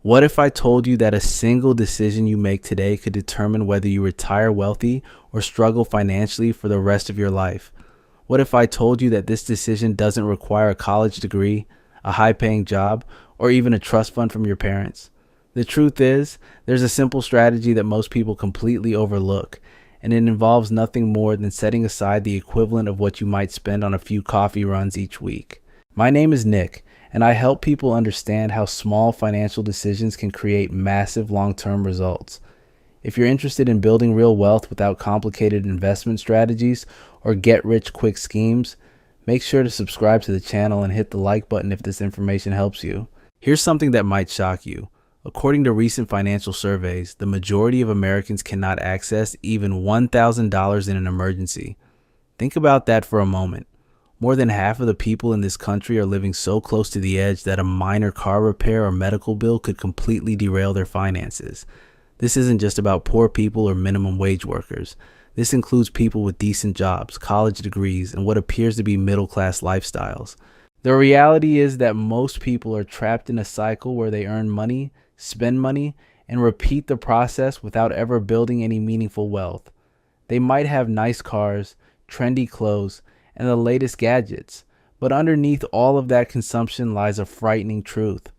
What if I told you that a single decision you make today could determine whether you retire wealthy or struggle financially for the rest of your life? What if I told you that this decision doesn't require a college degree, a high-paying job, or even a trust fund from your parents? The truth is, there's a simple strategy that most people completely overlook, and it involves nothing more than setting aside the equivalent of what you might spend on a few coffee runs each week. My name is Nick, and I help people understand how small financial decisions can create massive long-term results. If you're interested in building real wealth without complicated investment strategies or get-rich-quick schemes, make sure to subscribe to the channel and hit the like button if this information helps you. Here's something that might shock you. According to recent financial surveys, the majority of Americans cannot access even $1,000 in an emergency. Think about that for a moment. More than half of the people in this country are living so close to the edge that a minor car repair or medical bill could completely derail their finances. This isn't just about poor people or minimum wage workers. This includes people with decent jobs, college degrees, and what appears to be middle-class lifestyles. The reality is that most people are trapped in a cycle where they earn money, spend money, and repeat the process without ever building any meaningful wealth. They might have nice cars, trendy clothes, and the latest gadgets, but underneath all of that consumption lies a frightening truth.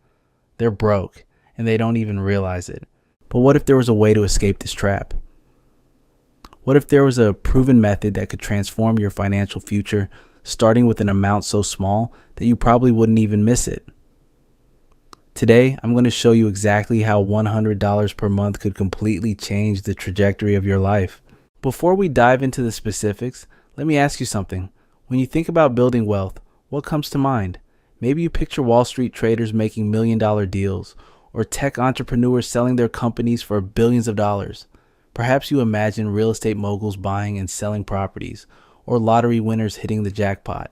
They're broke, and they don't even realize it. But what if there was a way to escape this trap? What if there was a proven method that could transform your financial future, starting with an amount so small that you probably wouldn't even miss it? Today, I'm going to show you exactly how $100 per month could completely change the trajectory of your life. Before we dive into the specifics, let me ask you something. When you think about building wealth, what comes to mind? Maybe you picture Wall Street traders making million-dollar deals, or tech entrepreneurs selling their companies for billions of dollars. Perhaps you imagine real estate moguls buying and selling properties, or lottery winners hitting the jackpot.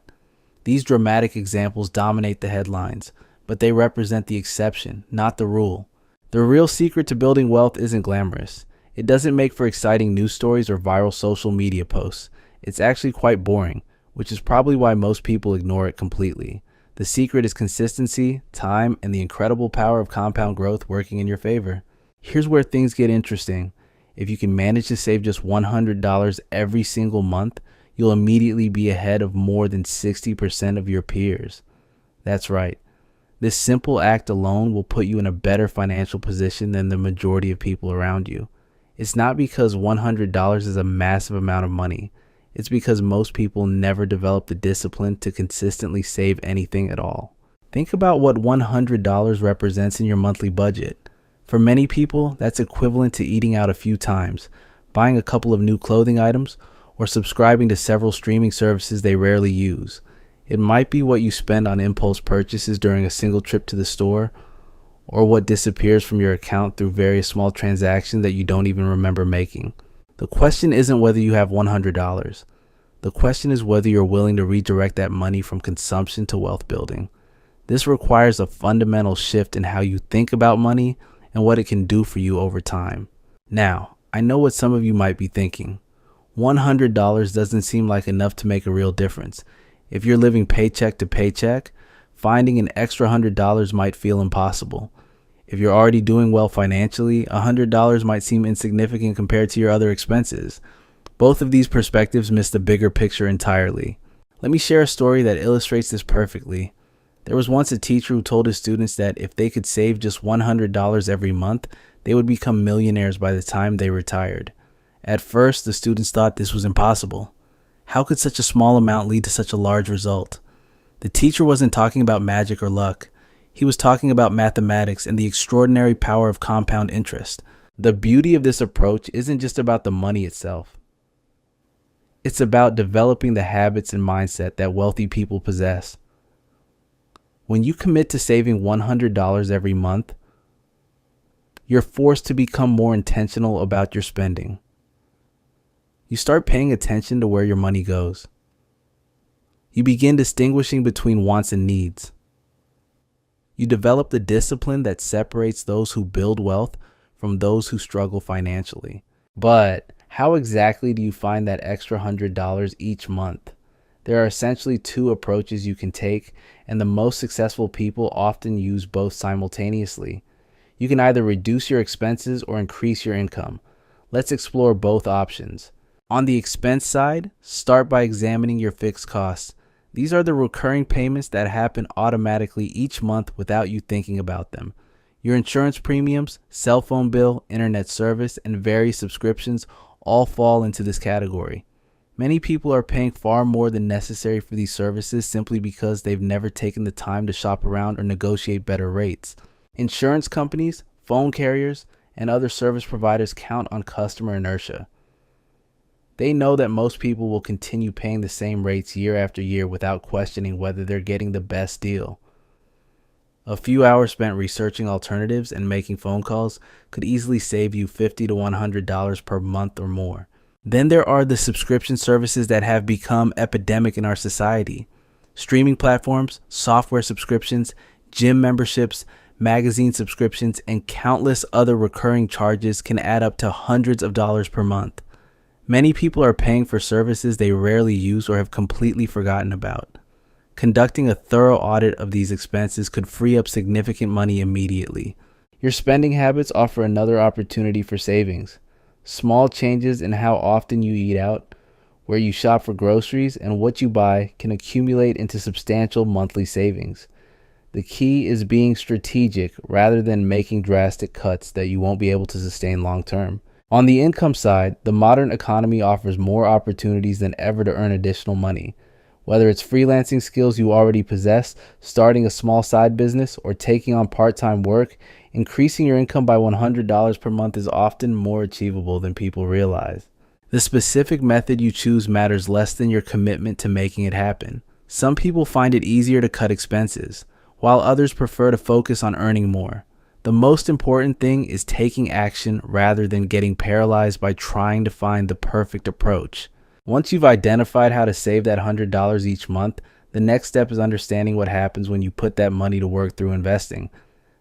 These dramatic examples dominate the headlines, but they represent the exception, not the rule. The real secret to building wealth isn't glamorous. It doesn't make for exciting news stories or viral social media posts. It's actually quite boring, which is probably why most people ignore it completely. The secret is consistency, time, and the incredible power of compound growth working in your favor. Here's where things get interesting. If you can manage to save just $100 every single month, you'll immediately be ahead of more than 60% of your peers. That's right. This simple act alone will put you in a better financial position than the majority of people around you. It's not because $100 is a massive amount of money. It's because most people never develop the discipline to consistently save anything at all. Think about what $100 represents in your monthly budget. For many people, that's equivalent to eating out a few times, buying a couple of new clothing items, or subscribing to several streaming services they rarely use. It might be what you spend on impulse purchases during a single trip to the store, or what disappears from your account through various small transactions that you don't even remember making. The question isn't whether you have $100. The question is whether you're willing to redirect that money from consumption to wealth building. This requires a fundamental shift in how you think about money and what it can do for you over time. Now, I know what some of you might be thinking. $100 doesn't seem like enough to make a real difference. If you're living paycheck to paycheck, finding an extra $100 might feel impossible. If you're already doing well financially, $100 might seem insignificant compared to your other expenses. Both of these perspectives miss the bigger picture entirely. Let me share a story that illustrates this perfectly. There was once a teacher who told his students that if they could save just $100 every month, they would become millionaires by the time they retired. At first, the students thought this was impossible. How could such a small amount lead to such a large result? The teacher wasn't talking about magic or luck. He was talking about mathematics and the extraordinary power of compound interest. The beauty of this approach isn't just about the money itself. It's about developing the habits and mindset that wealthy people possess. When you commit to saving $100 every month, you're forced to become more intentional about your spending. You start paying attention to where your money goes. You begin distinguishing between wants and needs. You develop the discipline that separates those who build wealth from those who struggle financially. But how exactly do you find that extra $100 each month? There are essentially two approaches you can take, and the most successful people often use both simultaneously. You can either reduce your expenses or increase your income. Let's explore both options. On the expense side, start by examining your fixed costs. These are the recurring payments that happen automatically each month without you thinking about them. Your insurance premiums, cell phone bill, internet service, and various subscriptions all fall into this category. Many people are paying far more than necessary for these services simply because they've never taken the time to shop around or negotiate better rates. Insurance companies, phone carriers, and other service providers count on customer inertia. They know that most people will continue paying the same rates year after year without questioning whether they're getting the best deal. A few hours spent researching alternatives and making phone calls could easily save you $50 to $100 per month or more. Then there are the subscription services that have become epidemic in our society. Streaming platforms, software subscriptions, gym memberships, magazine subscriptions, and countless other recurring charges can add up to hundreds of dollars per month. Many people are paying for services they rarely use or have completely forgotten about. Conducting a thorough audit of these expenses could free up significant money immediately. Your spending habits offer another opportunity for savings. Small changes in how often you eat out, where you shop for groceries, and what you buy can accumulate into substantial monthly savings. The key is being strategic rather than making drastic cuts that you won't be able to sustain long term. On the income side, the modern economy offers more opportunities than ever to earn additional money. Whether it's freelancing skills you already possess, starting a small side business, or taking on part-time work, increasing your income by $100 per month is often more achievable than people realize. The specific method you choose matters less than your commitment to making it happen. Some people find it easier to cut expenses, while others prefer to focus on earning more. The most important thing is taking action rather than getting paralyzed by trying to find the perfect approach. Once you've identified how to save that $100 each month, the next step is understanding what happens when you put that money to work through investing.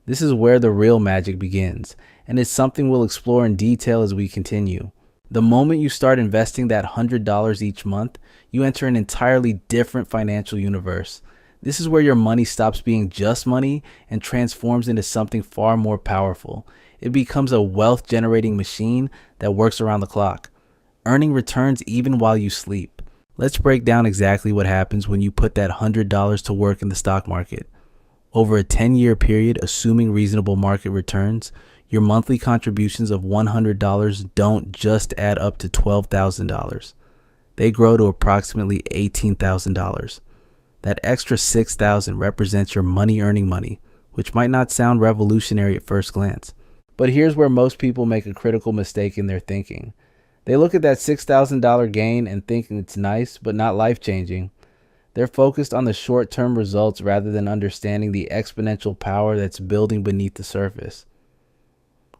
This is where the real magic begins, and it's something we'll explore in detail as we continue. The moment you start investing that $100 each month, you enter an entirely different financial universe. This is where your money stops being just money and transforms into something far more powerful. It becomes a wealth-generating machine that works around the clock, earning returns even while you sleep. Let's break down exactly what happens when you put that $100 to work in the stock market. Over a 10-year period, assuming reasonable market returns, your monthly contributions of $100 don't just add up to $12,000. They grow to approximately $18,000. That extra $6,000 represents your money earning money, which might not sound revolutionary at first glance. But here's where most people make a critical mistake in their thinking. They look at that $6,000 gain and think it's nice, but not life-changing. They're focused on the short-term results rather than understanding the exponential power that's building beneath the surface.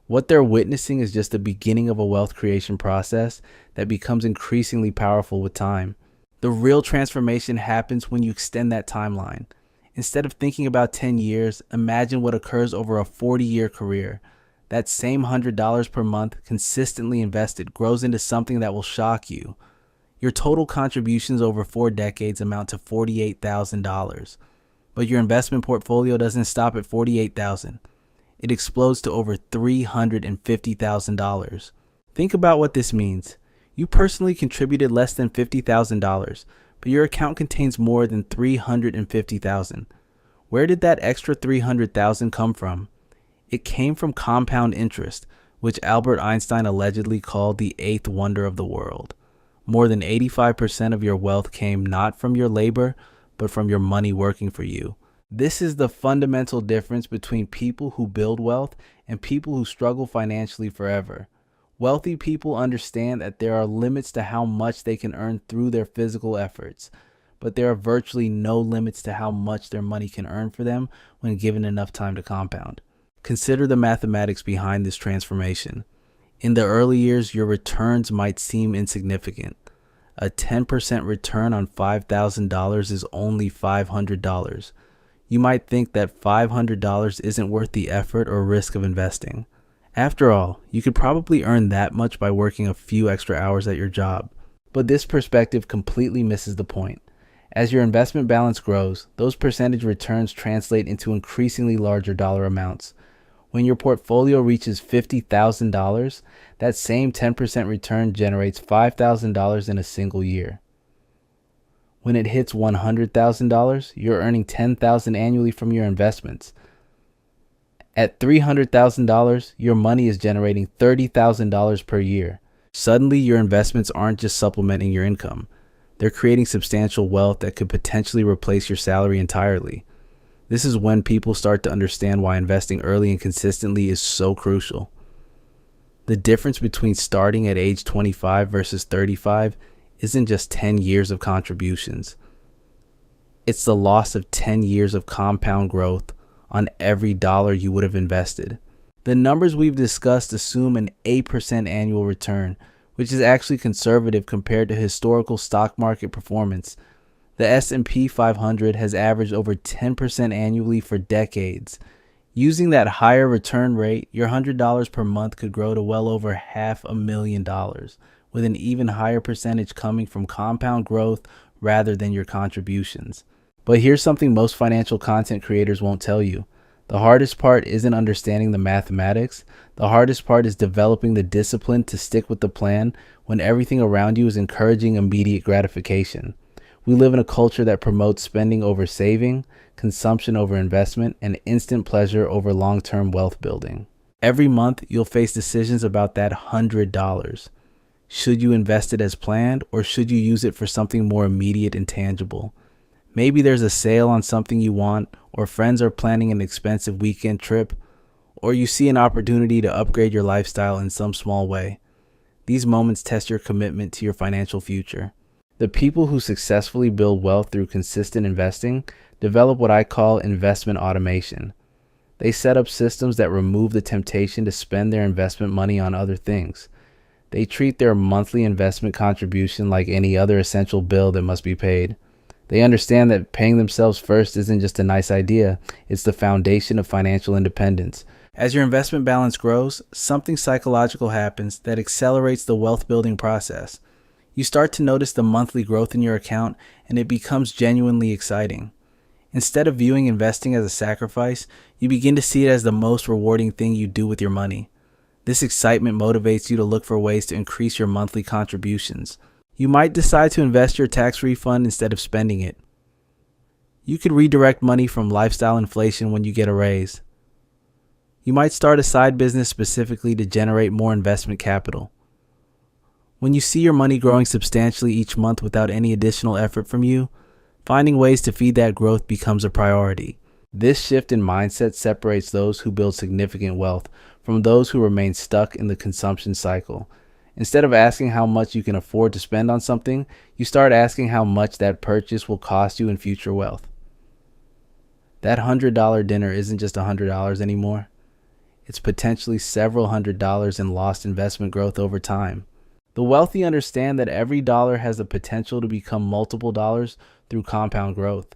What they're witnessing is just the beginning of a wealth creation process that becomes increasingly powerful with time. The real transformation happens when you extend that timeline. Instead of thinking about 10 years, imagine what occurs over a 40-year career. That same $100 per month consistently invested grows into something that will shock you. Your total contributions over 4 decades amount to $48,000. But your investment portfolio doesn't stop at $48,000. It explodes to over $350,000. Think about what this means. You personally contributed less than $50,000, but your account contains more than $350,000. Where did that extra $300,000 come from? It came from compound interest, which Albert Einstein allegedly called the eighth wonder of the world. More than 85% of your wealth came not from your labor, but from your money working for you. This is the fundamental difference between people who build wealth and people who struggle financially forever. Wealthy people understand that there are limits to how much they can earn through their physical efforts, but there are virtually no limits to how much their money can earn for them when given enough time to compound. Consider the mathematics behind this transformation. In the early years, your returns might seem insignificant. A 10% return on $5,000 is only $500. You might think that $500 isn't worth the effort or risk of investing. After all, you could probably earn that much by working a few extra hours at your job. But this perspective completely misses the point. As your investment balance grows, those percentage returns translate into increasingly larger dollar amounts. When your portfolio reaches $50,000, that same 10% return generates $5,000 in a single year. When it hits $100,000, you're earning $10,000 annually from your investments. At $300,000, your money is generating $30,000 per year. Suddenly, your investments aren't just supplementing your income. They're creating substantial wealth that could potentially replace your salary entirely. This is when people start to understand why investing early and consistently is so crucial. The difference between starting at age 25 versus 35 isn't just 10 years of contributions. It's the loss of 10 years of compound growth on every dollar you would have invested. The numbers we've discussed assume an 8% annual return, which is actually conservative compared to historical stock market performance. The S&P 500 has averaged over 10% annually for decades. Using that higher return rate, your $100 per month could grow to well over $500,000, with an even higher percentage coming from compound growth rather than your contributions. But here's something most financial content creators won't tell you. The hardest part isn't understanding the mathematics. The hardest part is developing the discipline to stick with the plan when everything around you is encouraging immediate gratification. We live in a culture that promotes spending over saving, consumption over investment, and instant pleasure over long-term wealth building. Every month, you'll face decisions about that $100. Should you invest it as planned, or should you use it for something more immediate and tangible? Maybe there's a sale on something you want, or friends are planning an expensive weekend trip, or you see an opportunity to upgrade your lifestyle in some small way. These moments test your commitment to your financial future. The people who successfully build wealth through consistent investing develop what I call investment automation. They set up systems that remove the temptation to spend their investment money on other things. They treat their monthly investment contribution like any other essential bill that must be paid. They understand that paying themselves first isn't just a nice idea, it's the foundation of financial independence. As your investment balance grows, something psychological happens that accelerates the wealth building process. You start to notice the monthly growth in your account, and it becomes genuinely exciting. Instead of viewing investing as a sacrifice, you begin to see it as the most rewarding thing you do with your money. This excitement motivates you to look for ways to increase your monthly contributions. You might decide to invest your tax refund instead of spending it. You could redirect money from lifestyle inflation when you get a raise. You might start a side business specifically to generate more investment capital. When you see your money growing substantially each month without any additional effort from you, finding ways to feed that growth becomes a priority. This shift in mindset separates those who build significant wealth from those who remain stuck in the consumption cycle. Instead of asking how much you can afford to spend on something, you start asking how much that purchase will cost you in future wealth. That $100 dinner isn't just $100 anymore. It's potentially several $100s in lost investment growth over time. The wealthy understand that every dollar has the potential to become multiple dollars through compound growth.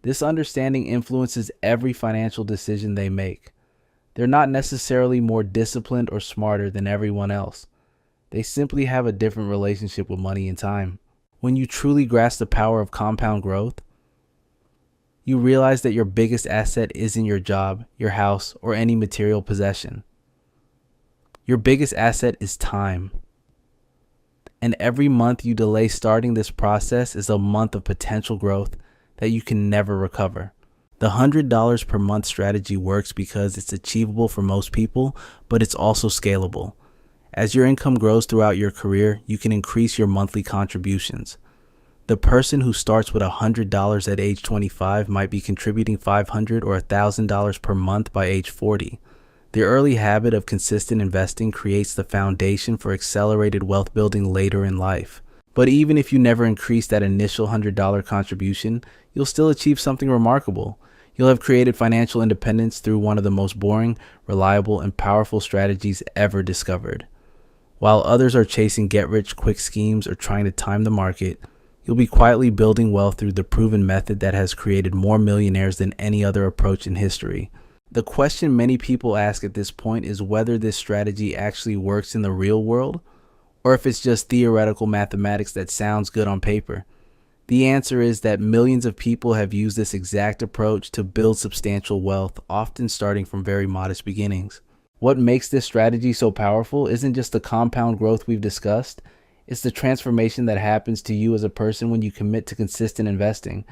This understanding influences every financial decision they make. They're not necessarily more disciplined or smarter than everyone else. They simply have a different relationship with money and time. When you truly grasp the power of compound growth, you realize that your biggest asset isn't your job, your house, or any material possession. Your biggest asset is time. And every month you delay starting this process is a month of potential growth that you can never recover. The $100 per month strategy works because it's achievable for most people, but it's also scalable. As your income grows throughout your career, you can increase your monthly contributions. The person who starts with $100 at age 25 might be contributing $500 or $1,000 per month by age 40. The early habit of consistent investing creates the foundation for accelerated wealth building later in life. But even if you never increase that initial $100 contribution, you'll still achieve something remarkable. You'll have created financial independence through one of the most boring, reliable, and powerful strategies ever discovered. While others are chasing get-rich-quick schemes or trying to time the market, you'll be quietly building wealth through the proven method that has created more millionaires than any other approach in history. The question many people ask at this point is whether this strategy actually works in the real world, or if it's just theoretical mathematics that sounds good on paper. The answer is that millions of people have used this exact approach to build substantial wealth, often starting from very modest beginnings. What makes this strategy so powerful isn't just the compound growth we've discussed, it's the transformation that happens to you as a person when you commit to consistent investing.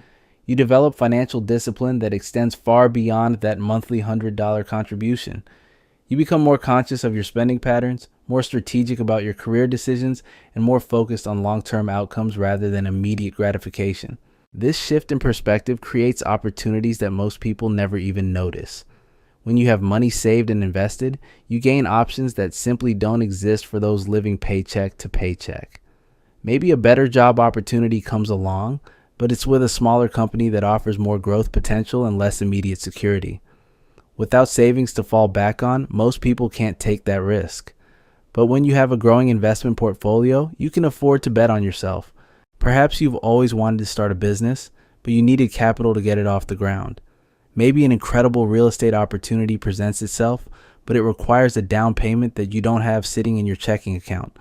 You develop financial discipline that extends far beyond that monthly $100 contribution. You become more conscious of your spending patterns, more strategic about your career decisions, and more focused on long-term outcomes rather than immediate gratification. This shift in perspective creates opportunities that most people never even notice. When you have money saved and invested, you gain options that simply don't exist for those living paycheck to paycheck. Maybe a better job opportunity comes along, but it's with a smaller company that offers more growth potential and less immediate security. Without savings to fall back on, most people can't take that risk. But when you have a growing investment portfolio, you can afford to bet on yourself. Perhaps you've always wanted to start a business, but you needed capital to get it off the ground. Maybe an incredible real estate opportunity presents itself, but it requires a down payment that you don't have sitting in your checking account.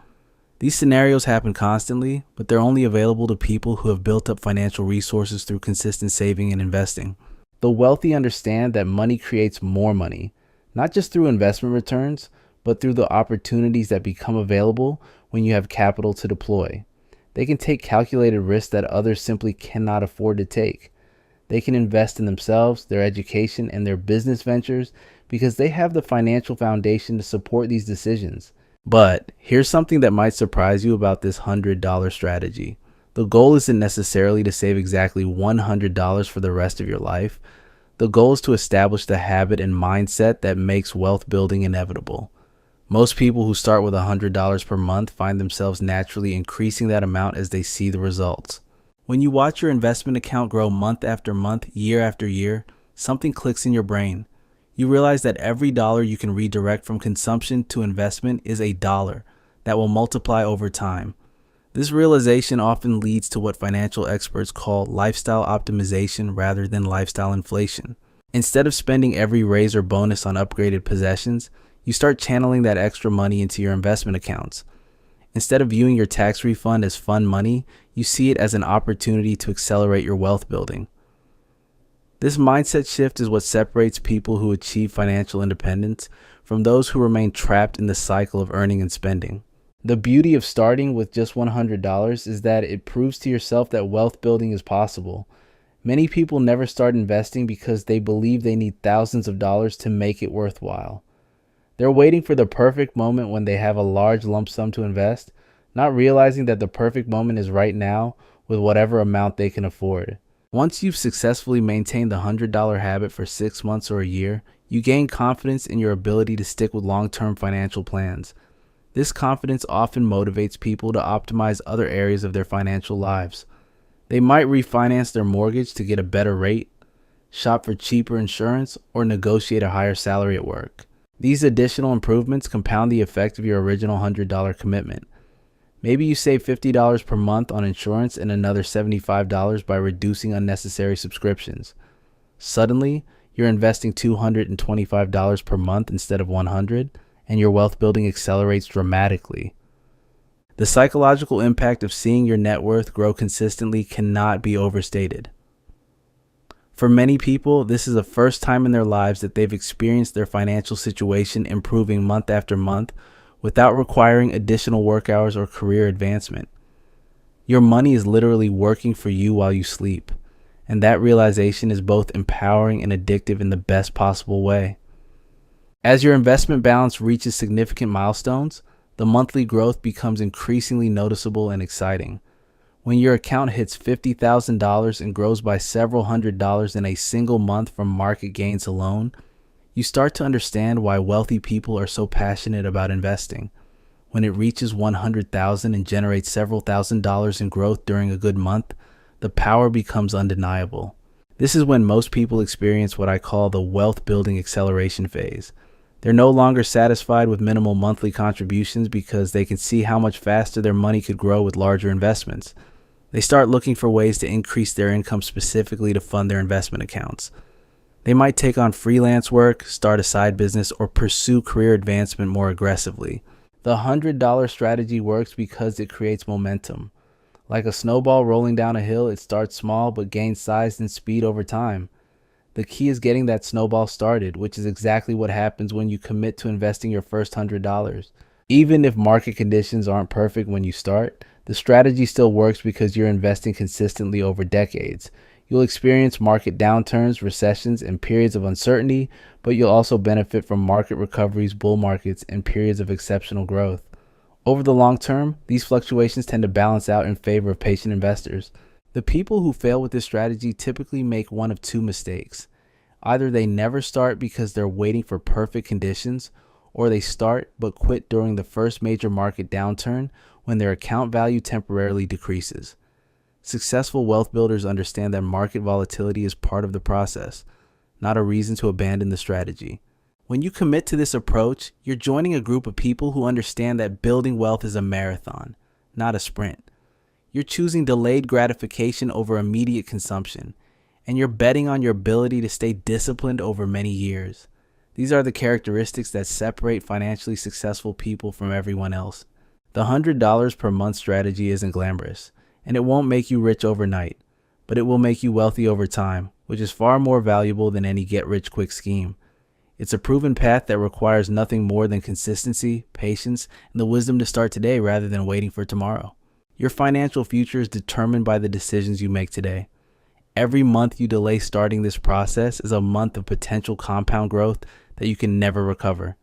These scenarios happen constantly, but they're only available to people who have built up financial resources through consistent saving and investing. The wealthy understand that money creates more money, not just through investment returns, but through the opportunities that become available when you have capital to deploy. They can take calculated risks that others simply cannot afford to take. They can invest in themselves, their education, and their business ventures because they have the financial foundation to support these decisions. But here's something that might surprise you about this $100 strategy. The goal isn't necessarily to save exactly $100 for the rest of your life. The goal is to establish the habit and mindset that makes wealth building inevitable. Most people who start with $100 per month find themselves naturally increasing that amount as they see the results. When you watch your investment account grow month after month, year after year, something clicks in your brain. You realize that every dollar you can redirect from consumption to investment is a dollar that will multiply over time. This realization often leads to what financial experts call lifestyle optimization rather than lifestyle inflation. Instead of spending every raise or bonus on upgraded possessions, you start channeling that extra money into your investment accounts. Instead of viewing your tax refund as fun money, you see it as an opportunity to accelerate your wealth building. This mindset shift is what separates people who achieve financial independence from those who remain trapped in the cycle of earning and spending. The beauty of starting with just $100 is that it proves to yourself that wealth building is possible. Many people never start investing because they believe they need thousands of dollars to make it worthwhile. They're waiting for the perfect moment when they have a large lump sum to invest, not realizing that the perfect moment is right now with whatever amount they can afford. Once you've successfully maintained the $100 habit for 6 months or a year, you gain confidence in your ability to stick with long-term financial plans. This confidence often motivates people to optimize other areas of their financial lives. They might refinance their mortgage to get a better rate, shop for cheaper insurance, or negotiate a higher salary at work. These additional improvements compound the effect of your original $100 commitment. Maybe you save $50 per month on insurance and another $75 by reducing unnecessary subscriptions. Suddenly, you're investing $225 per month instead of $100, and your wealth building accelerates dramatically. The psychological impact of seeing your net worth grow consistently cannot be overstated. For many people, this is the first time in their lives that they've experienced their financial situation improving month after month without requiring additional work hours or career advancement. Your money is literally working for you while you sleep, and that realization is both empowering and addictive in the best possible way. As your investment balance reaches significant milestones, the monthly growth becomes increasingly noticeable and exciting. When your account hits $50,000 and grows by several $100s in a single month from market gains alone, you start to understand why wealthy people are so passionate about investing. When it reaches $100,000 and generates several $1,000s in growth during a good month, the power becomes undeniable. This is when most people experience what I call the wealth building acceleration phase. They're no longer satisfied with minimal monthly contributions because they can see how much faster their money could grow with larger investments. They start looking for ways to increase their income specifically to fund their investment accounts. They might take on freelance work, start a side business, or pursue career advancement more aggressively. The $100 strategy works because it creates momentum. Like a snowball rolling down a hill, it starts small but gains size and speed over time. The key is getting that snowball started, which is exactly what happens when you commit to investing your first $100. Even if market conditions aren't perfect when you start, the strategy still works because you're investing consistently over decades. You'll experience market downturns, recessions, and periods of uncertainty, but you'll also benefit from market recoveries, bull markets, and periods of exceptional growth. Over the long term, these fluctuations tend to balance out in favor of patient investors. The people who fail with this strategy typically make one of two mistakes. Either they never start because they're waiting for perfect conditions, or they start but quit during the first major market downturn when their account value temporarily decreases. Successful wealth builders understand that market volatility is part of the process, not a reason to abandon the strategy. When you commit to this approach, you're joining a group of people who understand that building wealth is a marathon, not a sprint. You're choosing delayed gratification over immediate consumption, and you're betting on your ability to stay disciplined over many years. These are the characteristics that separate financially successful people from everyone else. The $100 per month strategy isn't glamorous, and it won't make you rich overnight, but it will make you wealthy over time, which is far more valuable than any get-rich-quick scheme. It's a proven path that requires nothing more than consistency, patience, and the wisdom to start today rather than waiting for tomorrow. Your financial future is determined by the decisions you make today. Every month you delay starting this process is a month of potential compound growth that you can never recover.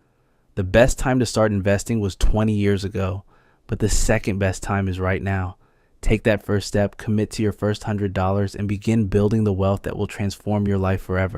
The best time to start investing was 20 years ago, but the second best time is right now. Take that first step, commit to your first $100, and begin building the wealth that will transform your life forever.